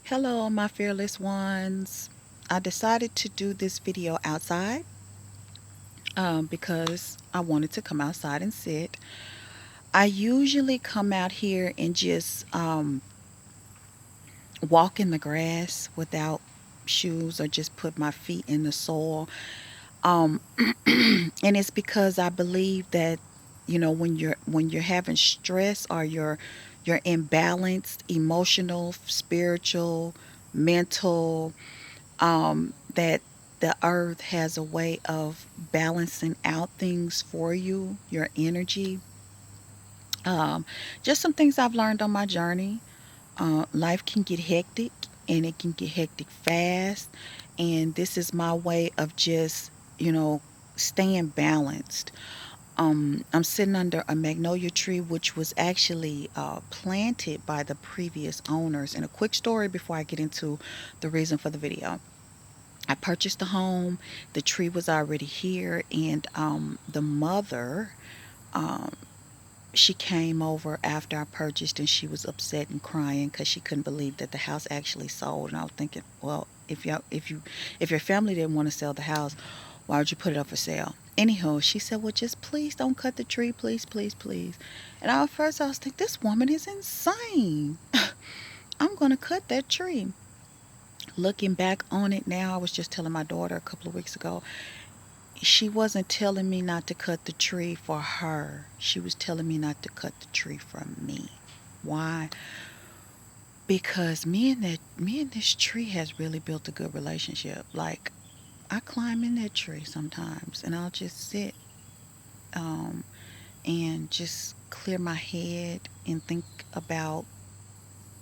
Hello, my fearless ones. I decided to do this video outside because I wanted to come outside and sit. I usually come out here and just walk in the grass without shoes or just put my feet in the soil. Um, and it's because I believe that when you're having stress or you're imbalanced, emotional, spiritual, mental, that the earth has a way of balancing out things for you, your energy. Um, just some things I've learned on my journey. Life can get hectic and it can get hectic fast. And this is my way of just, you know, staying balanced. I'm sitting under a magnolia tree, which was actually planted by the previous owners. And a quick story before I get into the reason for the video. I purchased the home. The tree was already here, and the mother, um, she came over after I purchased, and she was upset and crying because she couldn't believe that the house actually sold. And I was thinking, well, if your family didn't want to sell the house, why would you put it up for sale? Anyhow, she said, well, just please don't cut the tree, please, please, please. And at first I was thinking, this woman is insane. I'm gonna cut that tree. Looking back on it now, I was just telling my daughter a couple of weeks ago, she wasn't telling me not to cut the tree for her. She was telling me not to cut the tree for me. Why? Because me and this tree has really built a good relationship. Like, I climb in that tree sometimes and I'll just sit um and just clear my head and think about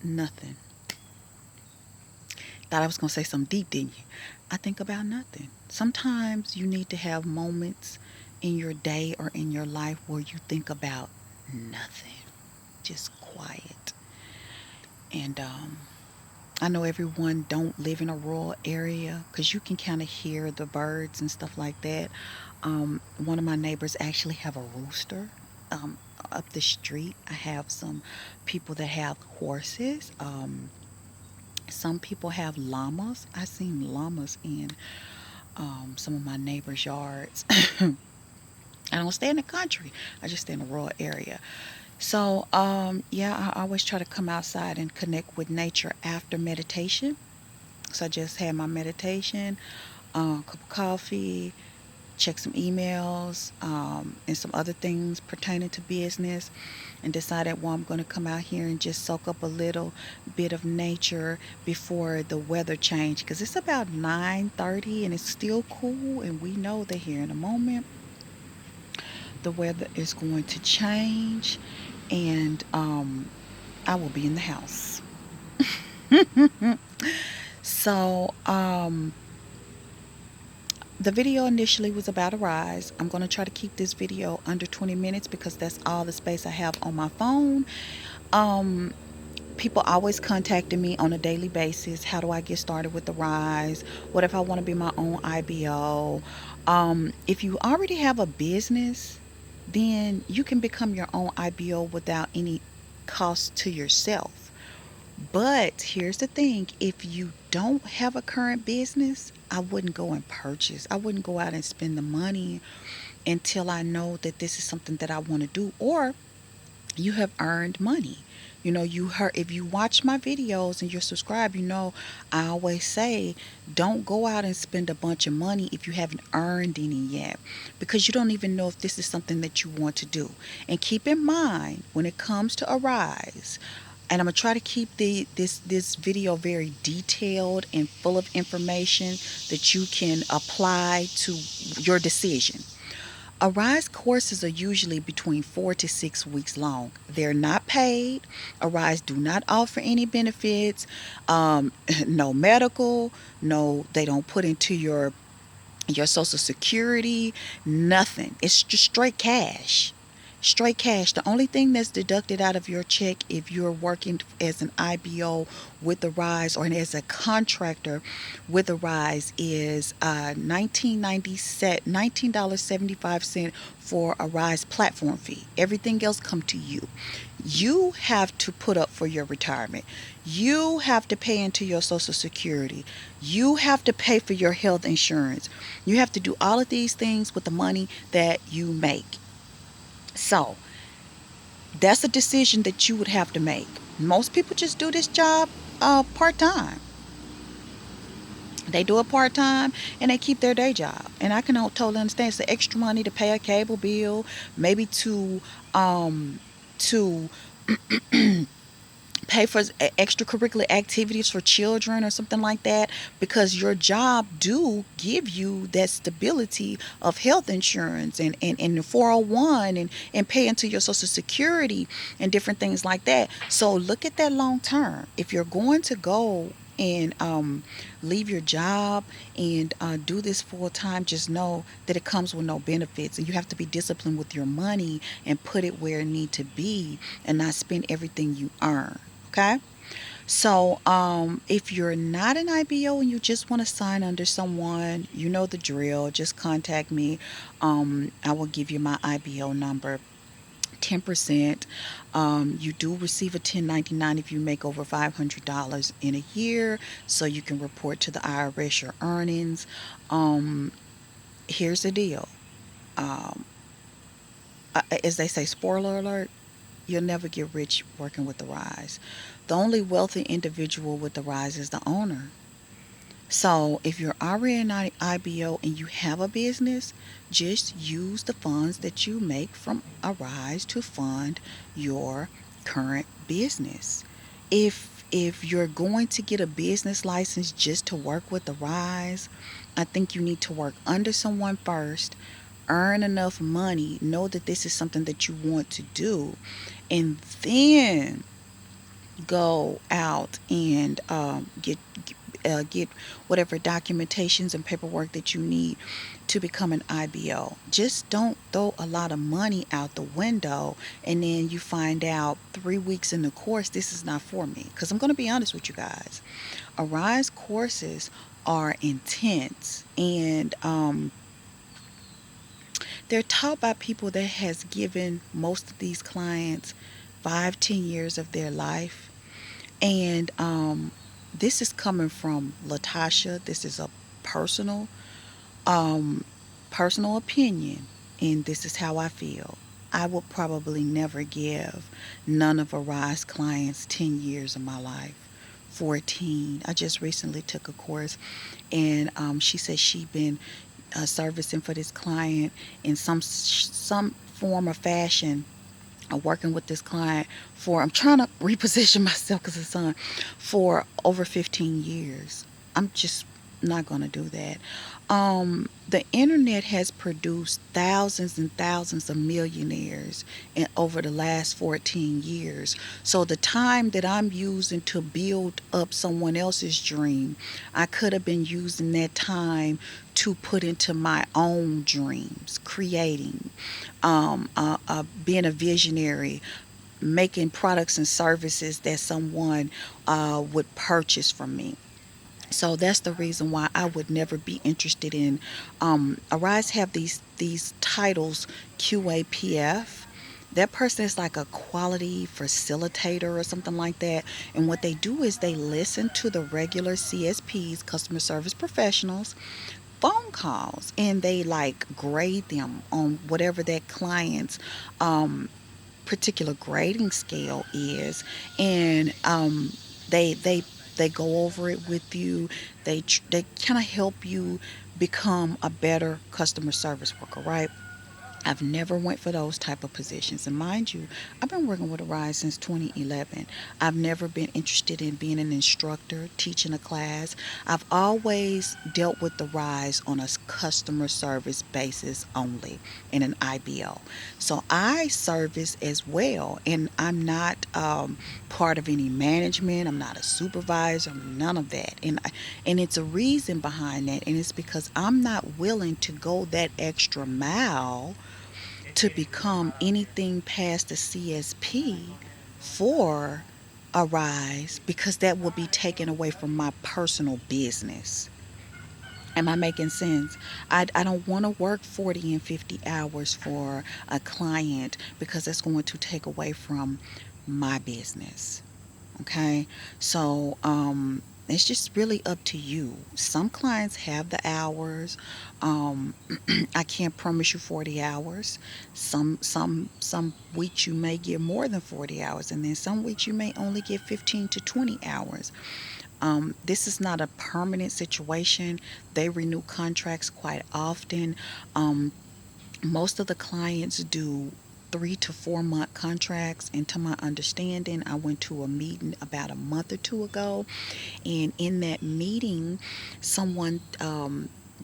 nothing. Thought I was going to say something deep, didn't you? I think about nothing. Sometimes you need to have moments in your day or in your life where you think about nothing, just quiet. And I know everyone don't live in a rural area because you can kind of hear the birds and stuff like that. One of my neighbors actually have a rooster. Up the street, I have some people that have horses. Some people have llamas. I've seen llamas in some of my neighbors' yards. I don't stay in the country. I just stay in a rural area. So, yeah, I always try to come outside and connect with nature after meditation. So I just had my meditation, a cup of coffee, check some emails, and some other things pertaining to business, and decided, well, I'm going to come out here and just soak up a little bit of nature before the weather change, because it's about 9:30 and it's still cool, and we know that here in a moment the weather is going to change, and I will be in the house. So, the video initially was about a rise. I'm going to try to keep this video under 20 minutes because that's all the space I have on my phone. Um, People always contacting me on a daily basis. How do I get started with the rise? What if I want to be my own IBO? If you already have a business, then you can become your own IBO without any cost to yourself. But here's the thing, if you don't have a current business, I wouldn't go and purchase. I wouldn't go out and spend the money until I know that this is something that I want to do, or you have earned money. You heard, if you watch my videos and you're subscribed, I always say don't go out and spend a bunch of money if you haven't earned any yet, because you don't even know if this is something that you want to do. And keep in mind, when it comes to Arise, and I'm gonna try to keep this video very detailed and full of information that you can apply to your decision. Arise courses are usually between 4 to 6 weeks long. They're not paid. Arise do not offer any benefits, no medical, no, they don't put into your social security, nothing. It's just straight cash. Straight cash. The only thing that's deducted out of your check if you're working as an IBO with the Rise or as a contractor with the Rise is 19.75 for a Rise platform fee. Everything else come to you. You have to put up for your retirement. You have to pay into your Social Security. You have to pay for your health insurance. You have to do all of these things with the money that you make. So that's a decision that you would have to make. Most people just do this job part time. They do it part time and they keep their day job. And I can totally understand it's the extra money to pay a cable bill, maybe um to pay for extracurricular activities for children or something like that, because your job do give you that stability of health insurance and the 401 and pay into your social security and different things like that. So look at that long term. If you're going to go and leave your job and do this full time, just know that it comes with no benefits, and you have to be disciplined with your money and put it where it need to be and not spend everything you earn. Okay. So, if you're not an IBO and you just want to sign under someone, you know the drill. Just contact me. I will give you my IBO number. 10%. You do receive a 1099 if you make over $500 in a year, so you can report to the IRS your earnings. Um, Here's the deal. Um, as they say, spoiler alert, you'll never get rich working with the Rise. The only wealthy individual with the Rise is the owner. So if you're already an IBO and you have a business, just use the funds that you make from Arise to fund your current business. If you're going to get a business license just to work with the Rise, I think you need to work under someone first, earn enough money, know that this is something that you want to do, and then go out and get whatever documentations and paperwork that you need to become an IBO. Just don't throw a lot of money out the window and then you find out 3 weeks in the course this is not for me. Because I'm going to be honest with you guys, Arise courses are intense, and they're taught by people that has given most of these clients 5-10 years of their life. And this is coming from Latasha. This is a personal um, personal opinion, and this is how I feel. I will probably never give none of Arise clients 10 years of my life. 14. I just recently took a course, and she said she'd been servicing for this client in some form or fashion, working with this client for, I'm trying to reposition myself because it's son, for over 15 years. I'm just not going to do that. The internet has produced thousands and thousands of millionaires over the last 14 years. So the time that I'm using to build up someone else's dream, I could have been using that time to put into my own dreams, creating, being a visionary, making products and services that someone would purchase from me. So that's the reason why I would never be interested in. Arise have these titles, QAPF. That person is like a quality facilitator or something like that. And what they do is they listen to the regular CSPs, customer service professionals, phone calls, and they like grade them on whatever that client's um, particular grading scale is, and they go over it with you. They kind of help you become a better customer service worker, right? I've never went for those type of positions. And mind you, I've been working with Arise since 2011. I've never been interested in being an instructor, teaching a class. I've always dealt with the Rise on a customer service basis only in an IBO. So I service as well, and I'm not part of any management. I'm not a supervisor. I'm none of that. And it's a reason behind that, and it's because I'm not willing to go that extra mile to become anything past the CSP for Arise, because that will be taken away from my personal business. Am I making sense? I don't want to work 40 and 50 hours for a client because that's going to take away from my business. Okay. So, it's just really up to you. Some clients have the hours. Um, I can't promise you 40 hours. Some weeks you may get more than 40 hours, and then some weeks you may only get 15 to 20 hours. This is not a permanent situation. They renew contracts quite often. Um, Most of the clients do 3 to 4 month contracts, and to my understanding, I went to a meeting about a month or two ago, and in that meeting, someone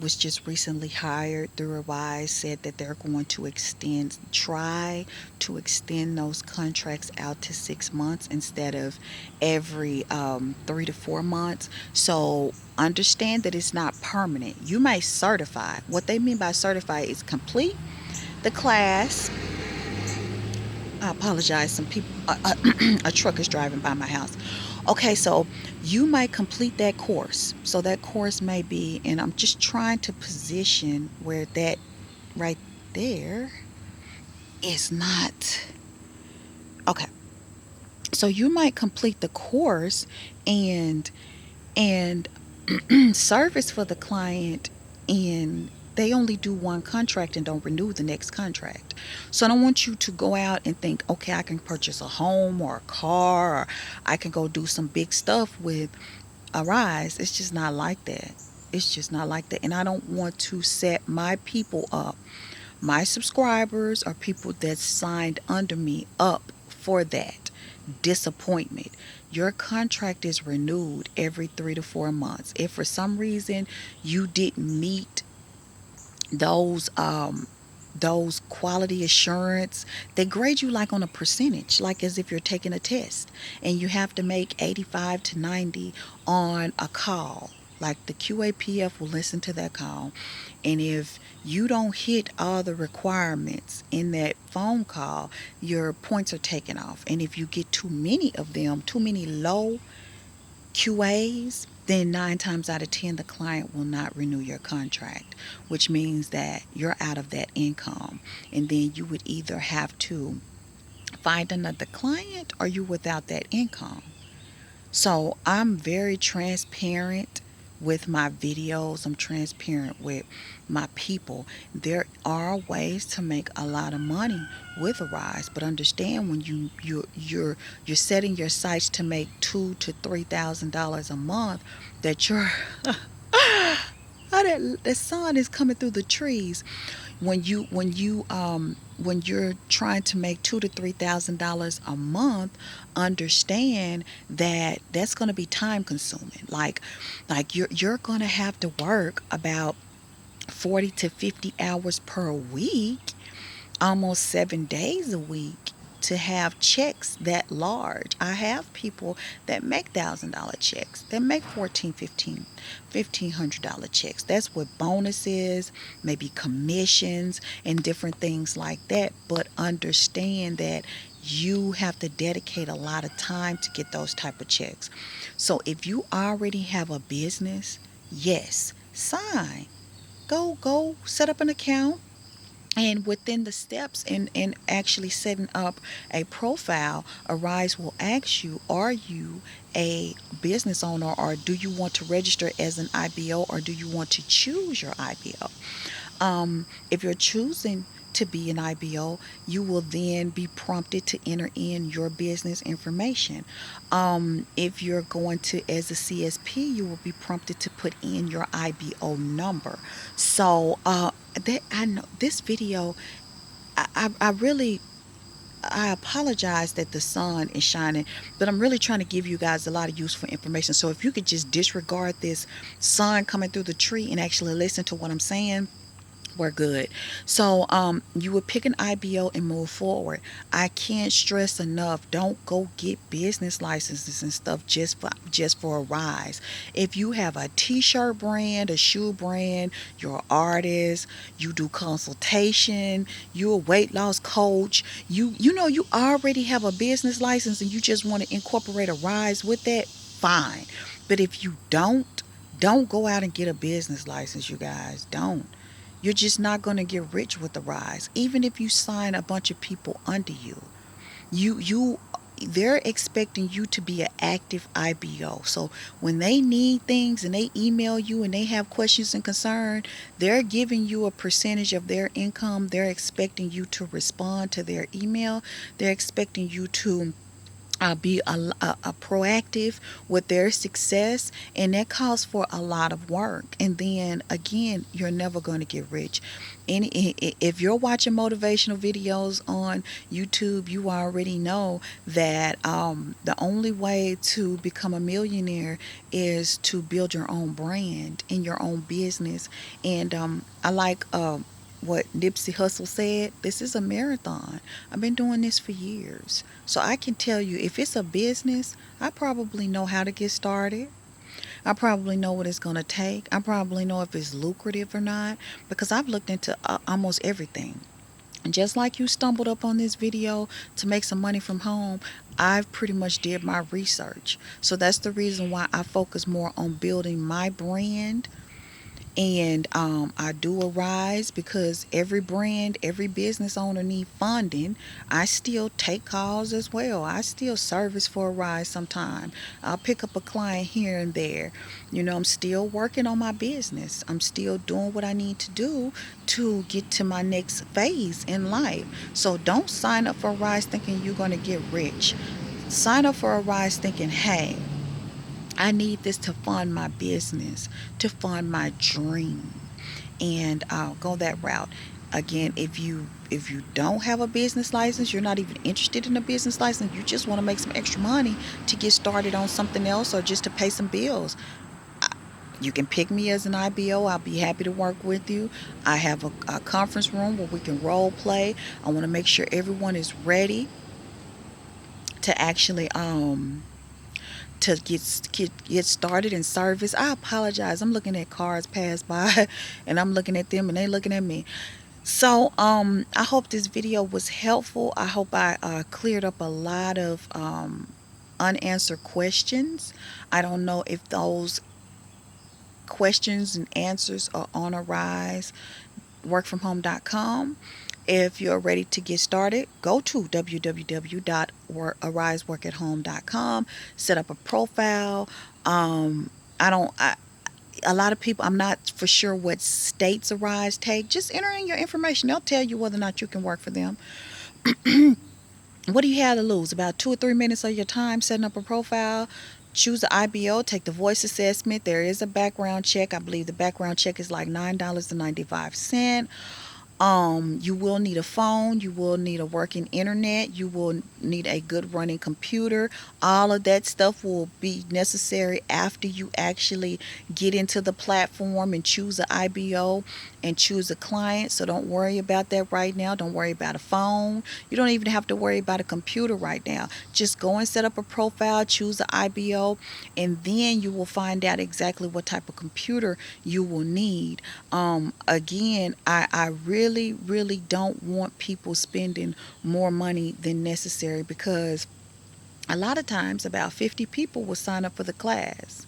was just recently hired through Arise, said that they're going to try to extend those contracts out to 6 months instead of every 3 to 4 months. So understand that it's not permanent. You may certify. What they mean by certify is complete the class. I apologize. Some people, a truck is driving by my house. Okay, so you might complete that course. So that course may be, and I'm just trying to position where that right there is not. Okay, so you might complete the course and and service for the client, and they only do one contract and don't renew the next contract. So I don't want you to go out and think, okay, I can purchase a home or a car, or I can go do some big stuff with Arise. It's just not like that. It's just not like that. And I don't want to set my people up, my subscribers or people that signed under me, up for that disappointment. Your contract is renewed every 3 to 4 months. If for some reason you didn't meet those those quality assurance, they grade you like on a percentage, like as if you're taking a test, and you have to make 85 to 90 on a call. Like the QAPF will listen to that call, and if you don't hit all the requirements in that phone call, your points are taken off. And if you get too many of them, too many low QAs, then 9 times out of 10, the client will not renew your contract, which means that you're out of that income. And then you would either have to find another client or you without that income. So I'm very transparent with my videos. I'm transparent with my people. There are ways to make a lot of money with Arise, but understand when you're setting your sights to make $2,000 to $3,000 a month, that you're that the sun is coming through the trees. When you're trying to make $2,000 to $3,000 a month, understand that that's going to be time consuming. Like you're going to have to work about 40 to 50 hours per week, almost 7 days a week, to have checks that large. I have people that make $1,000 checks, that make 14, 15, $1,500 checks. That's with bonuses, maybe commissions, and different things like that. But understand that you have to dedicate a lot of time to get those type of checks. So if you already have a business, yes, sign. Go set up an account, and within the steps in actually setting up a profile, Arise will ask you, are you a business owner, or do you want to register as an IBO, or do you want to choose your IBO? If you're choosing to be an IBO, you will then be prompted to enter in your business information. If you're going to as a CSP, you will be prompted to put in your IBO number. So that I know this video, I really, I apologize that the sun is shining, but I'm really trying to give you guys a lot of useful information. So if you could just disregard this sun coming through the tree and actually listen to what I'm saying, We're good. So you would pick an IBO and move forward. I can't stress enough, don't go get business licenses and stuff just for a rise. If you have a t-shirt brand, a shoe brand, you're an artist, you do consultation, you're a weight loss coach, you already have a business license and you just want to incorporate a rise with that, fine. But if you don't go out and get a business license, you guys. Don't. You're just not going to get rich with the rise. Even if you sign a bunch of people under you, you they're expecting you to be an active IBO. So when they need things and they email you and they have questions and concern, they're giving you a percentage of their income. They're expecting you to respond to their email. They're expecting you to be a proactive with their success, and that calls for a lot of work. And then again, you're never going to get rich. If you're watching motivational videos on YouTube, you already know that the only way to become a millionaire is to build your own brand in your own business. And I like what Nipsey Hussle said, this is a marathon. I've been doing this for years. So I can tell you, if it's a business, I probably know how to get started. I probably know what it's going to take. I probably know if it's lucrative or not because I've looked into almost everything. And just like you stumbled up on this video to make some money from home, I've pretty much did my research. So that's the reason why I focus more on building my brand. And I do arise because every brand, every business owner need funding. I still take calls as well. I still service for a rise sometime. I'll pick up a client here and there. I'm still working on my business. I'm still doing what I need to do to get to my next phase in life. So don't sign up for a rise thinking you're going to get rich. Sign up for a rise thinking, hey, I need this to fund my business, to fund my dream, and I'll go that route. Again, if you don't have a business license, you're not even interested in a business license, you just want to make some extra money to get started on something else or just to pay some bills. You can pick me as an IBO. I'll be happy to work with you. I have a conference room where we can role play. I want to make sure everyone is ready to actually get started in service. I apologize. I'm looking at cars pass by and I'm looking at them and they looking at me. So I hope this video was helpful. I hope I cleared up a lot of unanswered questions. I don't know if those questions and answers are on Arise workfromhome.com. If you're ready to get started, go to www.ariseworkathome.com, set up a profile. I don't I, a lot of people, I'm not for sure what states Arise take. Just enter in your information. They'll tell you whether or not you can work for them. What do you have to lose? About 2 or 3 minutes of your time setting up a profile. Choose the IBO, take the voice assessment. There is a background check. I believe the background check is like $9.95. You will need a phone, you will need a working internet, you will need a good running computer. All of that stuff will be necessary after you actually get into the platform and choose a IBO and choose a client. So don't worry about that right now. Don't worry about a phone. You don't even have to worry about a computer right now. Just go and set up a profile, choose the IBO, and then you will find out exactly what type of computer you will need. Again, I really, really don't want people spending more money than necessary because a lot of times about 50 people will sign up for the class.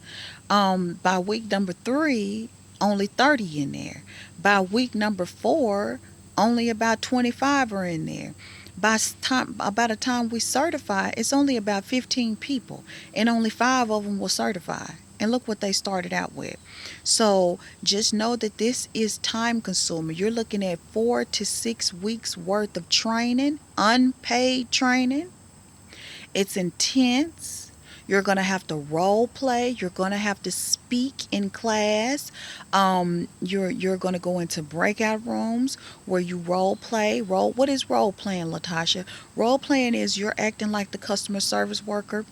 By week number 3, only 30 in there. By week number 4, only about 25 are in there. By the time we certify, it's only about 15 people, and only 5 of them will certify. And look what they started out with. So just know that this is time consuming. You're looking at 4 to 6 weeks worth of training, unpaid training. It's intense. You're going to have to role play. You're going to have to speak in class. You're going to go into breakout rooms where you role play. What is role playing, Latasha? Role playing is you're acting like the customer service worker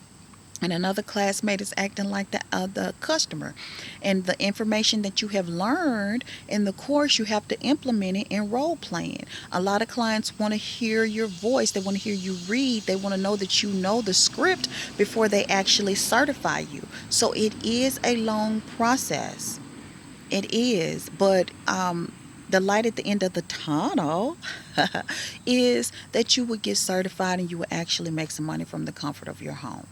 and another classmate is acting like the customer, and the information that you have learned in the course you have to implement it in role playing. A lot of clients want to hear your voice, they want to hear you read, they want to know that you know the script before they actually certify you. So it is a long process. It is, but the light at the end of the tunnel is that you would get certified and you would actually make some money from the comfort of your home.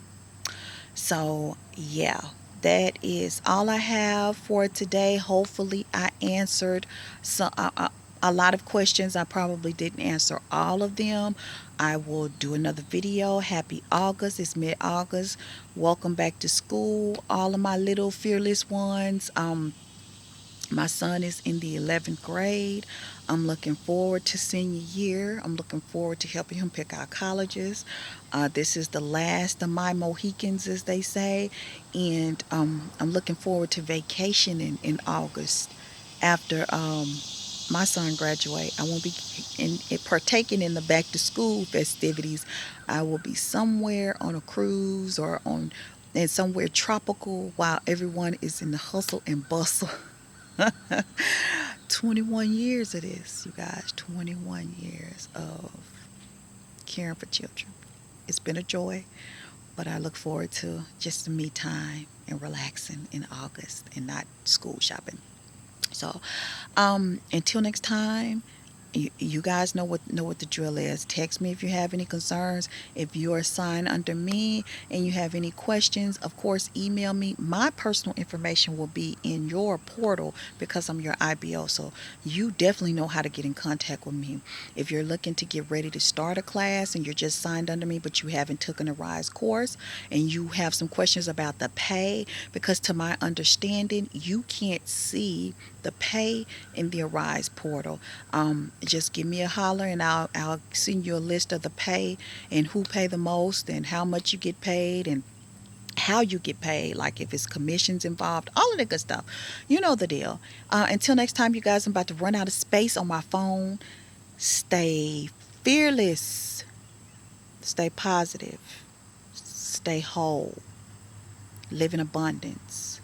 So, yeah, that is all I have for today. Hopefully, I answered some, a lot of questions. I probably didn't answer all of them. I will do another video. Happy August. It's mid August. Welcome back to school, all of my little fearless ones. My son is in the 11th grade. I'm looking forward to senior year. I'm looking forward to helping him pick our colleges. This is the last of my Mohicans, as they say. And I'm looking forward to vacation in August after my son graduate. I won't be partaking in the back to school festivities. I will be somewhere on a cruise or on and somewhere tropical while everyone is in the hustle and bustle. 21 years it is, you guys. 21 years of caring for children. It's been a joy, but I look forward to just the me time and relaxing in August and not school shopping. So, until next time, you guys know what the drill is. Text me if you have any concerns. If you're assigned under me and you have any questions, of course, email me. My personal information will be in your portal because I'm your IBO. So you definitely know how to get in contact with me. If you're looking to get ready to start a class and you're just signed under me, but you haven't taken a RISE course and you have some questions about the pay, because to my understanding, you can't see the pay in the Arise portal. Just give me a holler and I'll send you a list of the pay and who pay the most and how much you get paid and how you get paid, like if it's commissions involved, all of that good stuff. You know the deal. Until next time, you guys, I'm about to run out of space on my phone. Stay fearless, stay positive, stay whole, live in abundance.